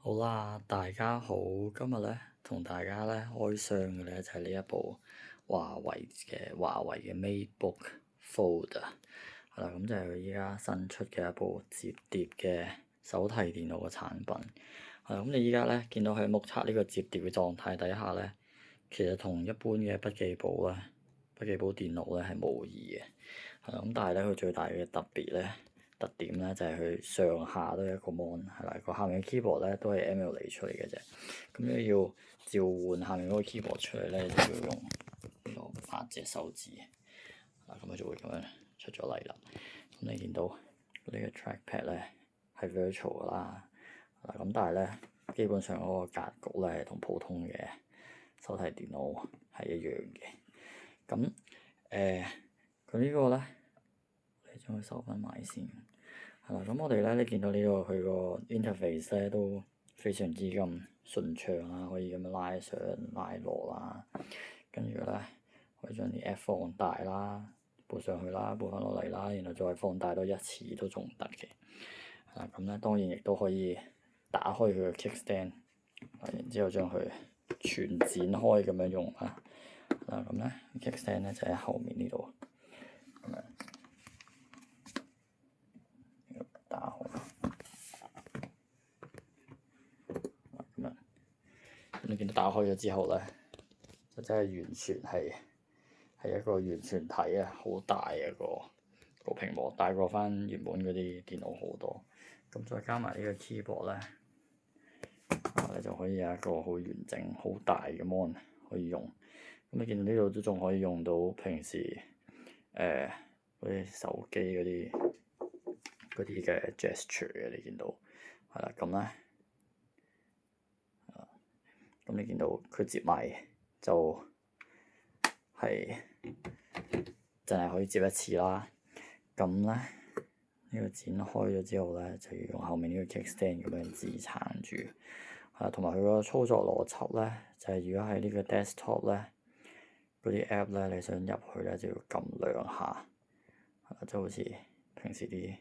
好啦，大家好，今日咧同大家咧開箱嘅咧就係呢一部華為嘅 MateBook Fold 啊，係啦，咁就係佢依家新出嘅一部摺疊嘅手提電腦嘅產品。係啦，咁你依家咧見到佢目測呢個摺疊嘅狀態底下咧，其實同一般嘅筆記簿電腦咧係模擬嘅。係啦，咁但係咧佢最大嘅特點咧就係佢上下都有一個 mon， 係啦，個下面嘅 keyboard 咧都係 emulate 出嚟嘅啫。咁你要召喚下面嗰個 keyboard 出嚟咧，就要用呢個8隻手指。嗱，咁佢就會咁樣出咗嚟啦。咁你見到呢個 trackpad 咧係 virtual 噶啦。嗱，咁但係咧基本上嗰個格局咧係同普通嘅手提電腦係一樣嘅。咁佢呢個咧，你將佢收翻埋先。係啦，咁我哋咧，你見到呢個佢個 interface 咧都非常之咁順暢啦，可以咁樣拉上拉落啦，跟住咧可以將啲 app 放大啦，撥上去啦，撥翻落嚟啦，然後再放大多一次都仲得嘅。係啦，咁咧當然亦都可以打開佢嘅 kickstand，然之後將佢全展開咁樣用啦。嗱，咁咧 kickstand 咧就喺後面呢度咁樣。你見到打開咗之後咧，就真係完全係一個完全體啊，好大嘅個屏幕，大過翻原本嗰啲電腦好多。咁再加埋呢個 keyboard 咧，你就可以有一個好完整、好大嘅 mon 可以用。咁你見到呢度都仲可以用到平時嗰啲手機嗰啲嘅 gesture 嘅，你見到係啦，咁咧。咁你見到佢接埋就係淨係可以接一次啦。咁咧呢個展開咗之後咧，就要用後面呢個 kickstand 咁樣支撐住。同埋佢個操作邏輯咧，就係如果喺呢個 desktop 咧，嗰啲 app 咧，你想入去咧就要撳兩下，就好似平時啲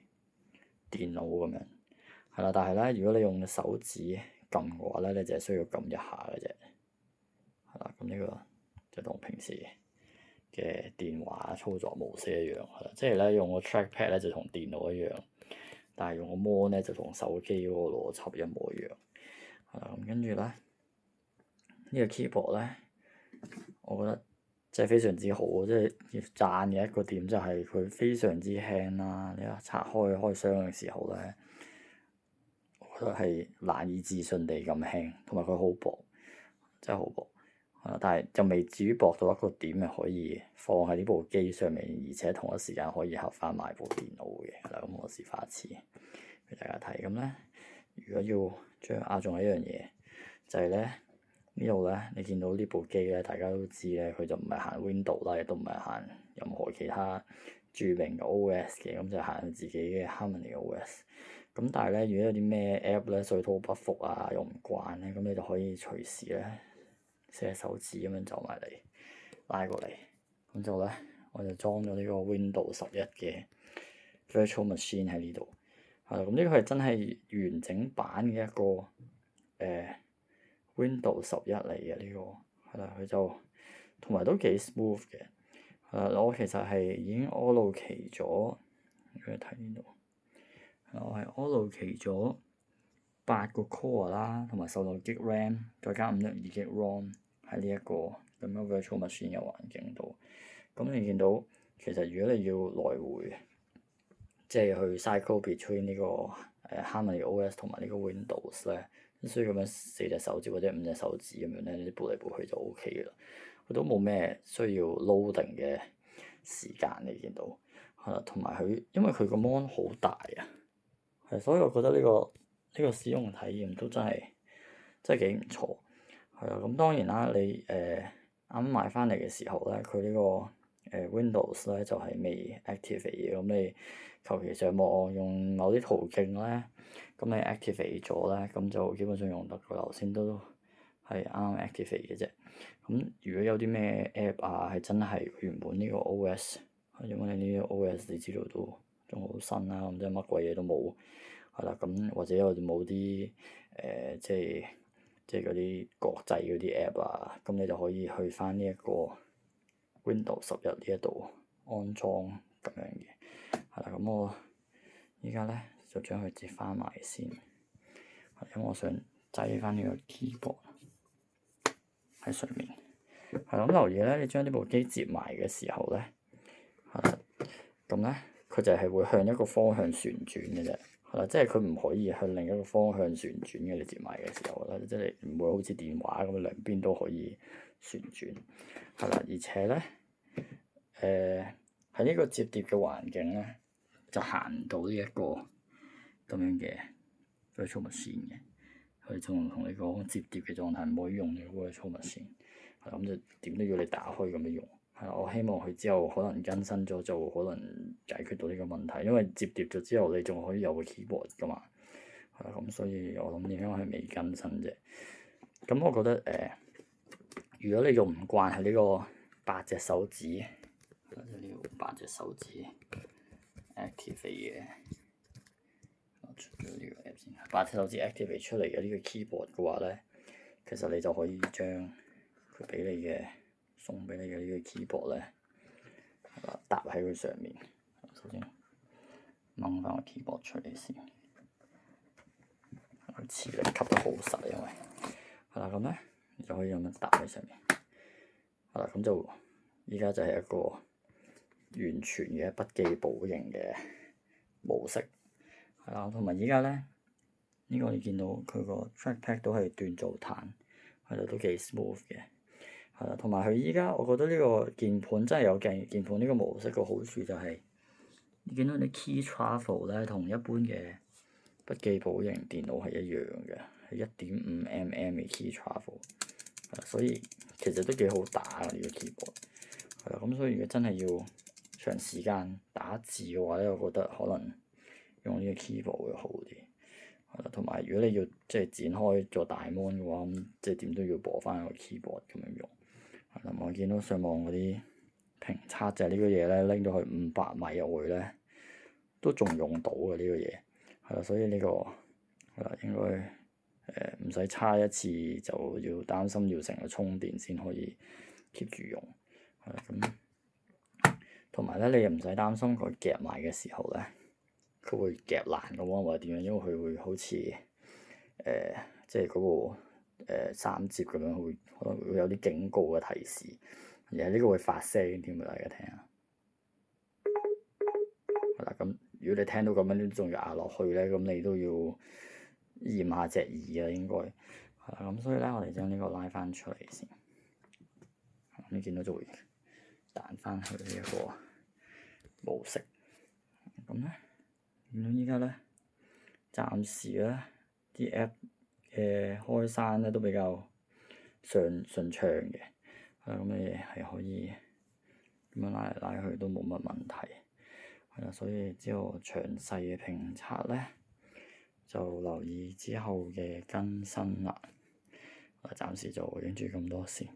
電腦咁樣。係啦，但係咧，如果你用手指撳嘅話咧，你就係需要撳一下嘅啫。係啦，咁呢個就同平時嘅電話操作模式一樣，係啦，即係咧用個 trackpad 咧就同電腦一樣，但係用個 mon 咧就同手機嗰個邏輯一模一樣。係啦，咁跟住咧呢個 keyboard 咧，我覺得即係非常之好，即係要讚嘅一個點就係佢非常之輕啦。你話拆開箱嘅時候咧，我覺得係難以置信地咁輕，同埋佢好薄，真係好薄。但係就未至於薄到一個點係可以放喺呢部機上面，而且同一時間可以合翻埋部電腦嘅。係啦，咁我示範一次俾大家睇。咁咧，如果要將仲有一樣嘢，就係咧呢度咧，你見到呢部機咧，大家都知咧，佢就唔係行 Windows 啦，亦都唔係行任何其他著名嘅 OS 嘅，咁就行自己嘅 Harmony OS。咁但係咧，如果有啲咩 app 咧水土不服啊，用唔慣咧，咁你就可以隨時咧寫手指咁樣走埋嚟拉過嚟。咁之後咧，我就裝咗呢個 Windows 11嘅 Virtual Machine 喺呢度。係啦，咁呢個係真係完整版嘅一個Windows 11嚟嘅呢個。係啦，佢就同埋都幾 smooth 嘅。我其實係已經 allocate 咗，你睇呢度。我係 allocate 咗8個 core 啦，同埋16GB RAM，再加512GB ROM 喺呢一個咁樣 virtual machine 嘅環境度。咁你見到其實如果你要來回，即係去 cycle between 呢個Harmony OS 同埋呢個 Windows 咧，需要咁樣4隻手指或者5隻手指咁樣咧，你撥嚟撥去就 OK 嘅啦。佢都冇咩需要 loading 嘅時間，你見到係啦，同埋佢因為佢個 mon 好大啊。係，所以我覺得呢個使用體驗都真係幾唔錯。係啊，咁當然啦，你啱啱買翻嚟嘅時候咧，佢呢個Windows 咧就係未 activate 嘅。咁你求其上網用某啲途徑咧，咁你 activate 咗咧，咁就基本上用得個頭先都係啱啱 activate 嘅啫。咁如果有啲咩 app 啊，係真係原本呢個 OS， 因為你呢個 OS 你知道都仲好新啦，咁即係乜鬼嘢都冇。係啦，咁或者我哋冇啲即係嗰啲國際嗰啲 app 啊，咁你就可以去翻呢一個 Windows 11呢一度安裝咁樣嘅。係啦，咁我依家咧就將佢接翻埋先，因為我想擠翻呢個 keyboard 喺上面。係啦，咁留意咧，你將呢部機接埋嘅時候咧，係啦，咁咧佢就係會向一個方向旋轉嘅啫。係啦，即係佢唔可以向另一個方向旋轉嘅。你接埋嘅時候咧，即係唔會好似電話咁兩邊都可以旋轉。係啦，而且咧，喺呢個摺疊嘅環境咧，就行唔到呢一個咁樣嘅 virtual machine 嘅。佢仲同你講摺疊嘅狀態唔可以用嘅 virtual machine。係咁就點都要你打開咁樣用。係啦，我希望佢之後可能更新咗就可能解決到呢個問題，因為摺疊咗之後你仲可以有個 keyboard 噶嘛。係啦，咁所以我諗應該係未更新啫。咁我覺得如果你用唔慣係呢個8隻手指，或者呢個8隻手指 activate 嘅，我出咗呢個 app 先。8隻手指 activate 出嚟嘅呢個 keyboard 嘅話咧，其實你就可以將佢俾你嘅送俾你嘅呢個 keyboard 咧，搭喺佢上面。首先掹翻個 keyboard 出嚟先，佢磁力吸得好實，因為係啦，咁咧你就可以咁樣搭喺上面。係啦，咁就依家就係一個完全嘅筆記簿型嘅模式。係啦，同埋依家咧呢個你見到佢個 trackpad 都係鍛造彈，係啦，都幾 smooth 嘅。係啦，同埋佢依家我覺得呢個鍵盤真係有鏡鍵盤呢個模式個好處就係，你見到啲 key travel 咧同一般嘅筆記簿型電腦係一樣嘅，係1.5mm 嘅 key travel。所以其實都幾好打啊呢個 keyboard。係啦，咁所以如果真係要長時間打字嘅話咧，我覺得可能用呢個 keyboard 會好啲。係啦，同埋如果你要即係展開做大 mon 嘅話，咁即係點都要播翻個 keyboard 咁樣用。係啦，我見到上網嗰啲評測就係呢個嘢咧拎到去500米外咧，都仲用到嘅呢個嘢。係啦，所以呢個係啦應該唔使叉一次就要擔心要成個充電先可以 keep 住用。係啦，咁同埋咧你又唔使擔心佢夾埋嘅時候咧，佢會夾爛嘅喎或者點樣，因為佢會好似即係嗰個三摺咁樣，會可能會有啲警告嘅提示，而係呢個會發聲添啊！大家聽下。係啦，咁如果你聽到咁樣仲要壓落去咧，咁你都要驗下隻耳啊，應該係啦。咁所以咧，我哋將呢個拉翻出嚟先，你見到就會彈翻去呢一個模式。咁咧，見到依家咧，暫時咧啲 app 嘅開閂咧都比較順暢嘅。咁你係可以咁樣拉嚟拉去都冇乜問題。係啦，所以之後詳細嘅評測咧，就留意之後嘅更新啦。暫時就影住咁多先。